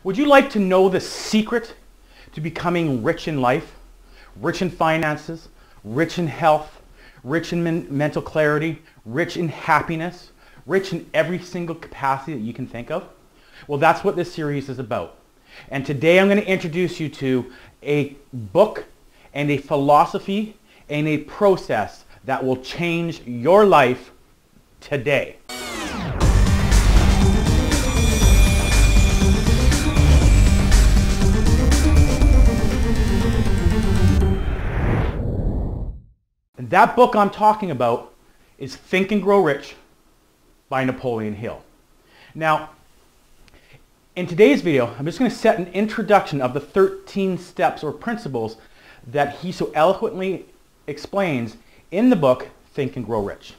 Would you like to know the secret to becoming rich in life, rich in finances, rich in health, rich in mental clarity, rich in happiness, rich in every single capacity that you can think of? Well, that's what this series is about. And today I'm going to introduce you to a book and a philosophy and a process that will change your life today. And that book I'm talking about is Think and Grow Rich by Napoleon Hill. Now, in today's video, I'm just going to set an introduction of the 13 steps or principles that he so eloquently explains in the book Think and Grow Rich.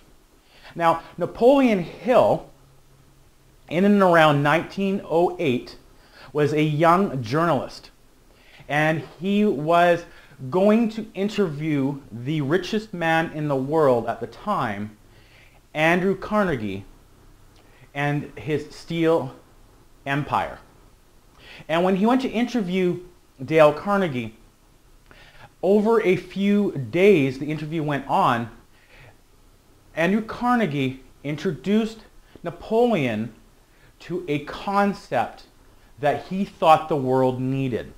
Now, Napoleon Hill, in and around 1908, was a young journalist, and he was going to interview the richest man in the world at the time, Andrew Carnegie, and his steel empire. And when he went to interview Dale Carnegie, over a few days the interview went on, Andrew Carnegie introduced Napoleon to a concept that he thought the world needed.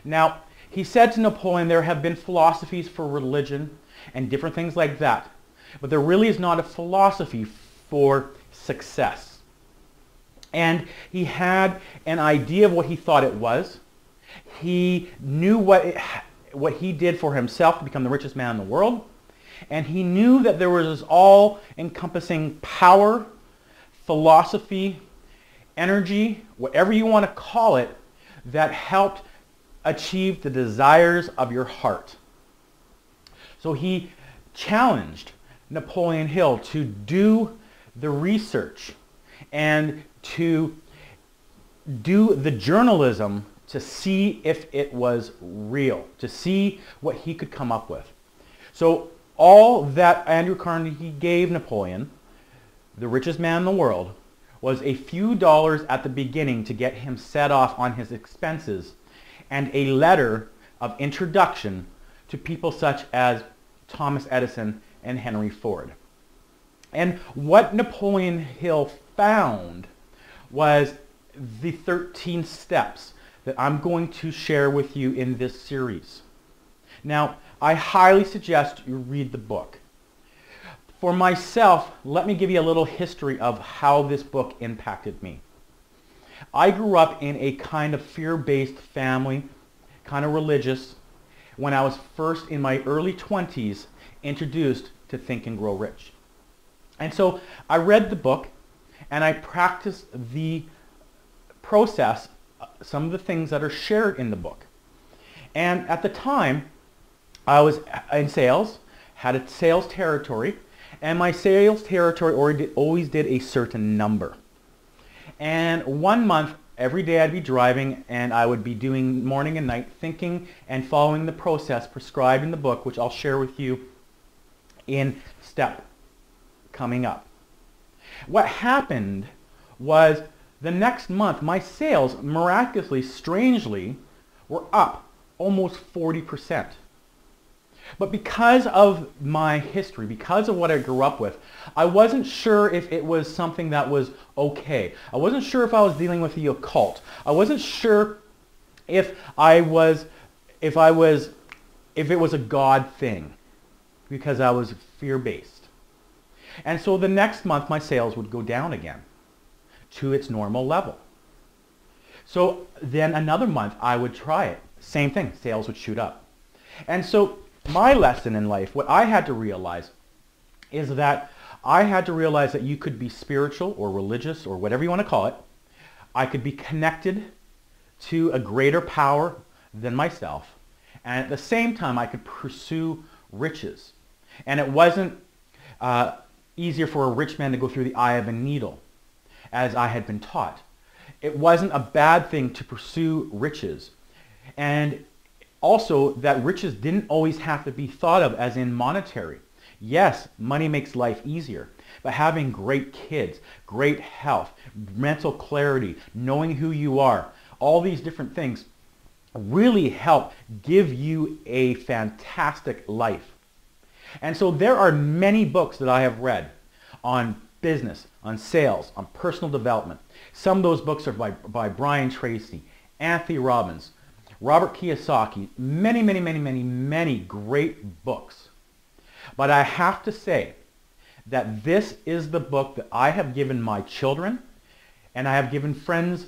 Now, he said to Napoleon, there have been philosophies for religion and different things like that, but there really is not a philosophy for success. And he had an idea of what he thought it was. He knew what he did for himself to become the richest man in the world. And he knew that there was this all-encompassing power, philosophy, energy, whatever you want to call it, that helped achieve the desires of your heart. So he challenged Napoleon Hill to do the research and to do the journalism to see if it was real, to see what he could come up with. So all that Andrew Carnegie gave Napoleon, the richest man in the world, was a few dollars at the beginning to get him set off on his expenses, and a letter of introduction to people such as Thomas Edison and Henry Ford. And what Napoleon Hill found was the 13 steps that I'm going to share with you in this series. Now, I highly suggest you read the book. For myself, let me give you a little history of how this book impacted me. I grew up in a kind of fear-based family, kind of religious, when I was first in my early 20s introduced to Think and Grow Rich. And so I read the book and I practiced the process, some of the things that are shared in the book. And at the time, I was in sales, had a sales territory, and my sales territory always did a certain number. And one month, every day I'd be driving and I would be doing morning and night thinking and following the process prescribed in the book, which I'll share with you in step coming up. What happened was the next month, my sales miraculously, strangely, were up almost 40%. But because of my history, because of what I grew up with, I wasn't sure if it was something that was okay. I wasn't sure if I was dealing with the occult. I wasn't sure if it was a God thing, because I was fear-based. And so the next month my sales would go down again to its normal level. So then another month I would try it. Same thing, sales would shoot up. And so my lesson in life, what I had to realize, is that I had to realize that you could be spiritual or religious or whatever you want to call it. I could be connected to a greater power than myself. And at the same time, I could pursue riches. And it wasn't easier for a rich man to go through the eye of a needle, as I had been taught. It wasn't a bad thing to pursue riches. And also, that riches didn't always have to be thought of as in monetary. Yes, money makes life easier, but having great kids, great health, mental clarity, knowing who you are, all these different things really help give you a fantastic life. And so there are many books that I have read on business, on sales, on personal development. Some of those books are by Brian Tracy, Anthony Robbins, Robert Kiyosaki, many great books. But I have to say that this is the book that I have given my children, and I have given friends'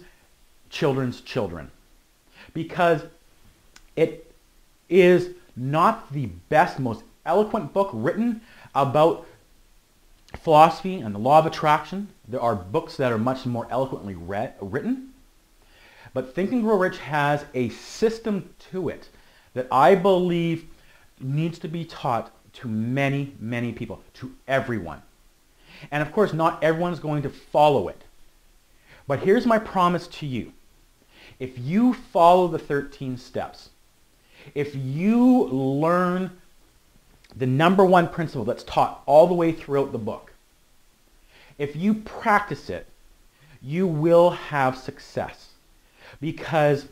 children's children, because it is not the best, most eloquent book written about philosophy and the law of attraction. There are books that are much more eloquently written. But Think and Grow Rich has a system to it that I believe needs to be taught to many people, to everyone. And of course, not everyone's going to follow it. But here's my promise to you. If you follow the 13 steps, if you learn the number one principle that's taught all the way throughout the book, if you practice it, you will have success. Because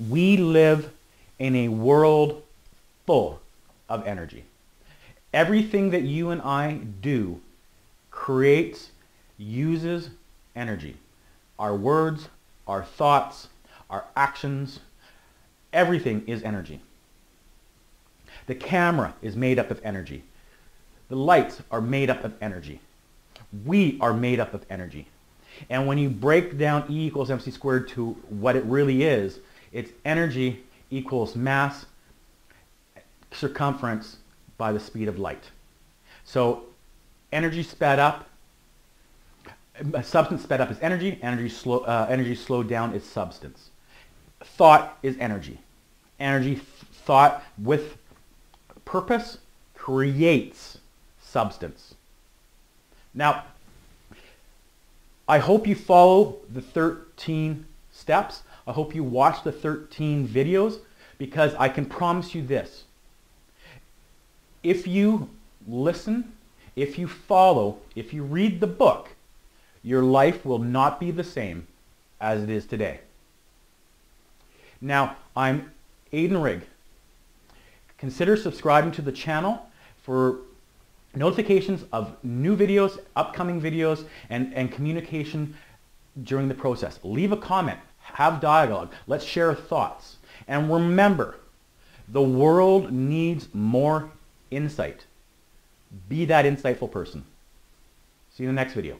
we live in a world full of energy. Everything that you and I do creates, uses energy. Our words, our thoughts, our actions, everything is energy. The camera is made up of energy. The lights are made up of energy. We are made up of energy. And when you break down E equals mc squared to what it really is, it's energy equals mass circumference by the speed of light. So energy sped up, substance sped up is energy, energy slowed down is substance. Thought is energy. Energy, thought with purpose creates substance. Now, I hope you follow the 13 steps. I hope you watch the 13 videos, because I can promise you this. If you listen, if you follow, if you read the book, your life will not be the same as it is today. Now, I'm Adon Rigg. Consider subscribing to the channel for notifications of new videos, upcoming videos, and communication during the process. Leave a comment, have dialogue, let's share thoughts. And remember, the world needs more insight. Be that insightful person. See you in the next video.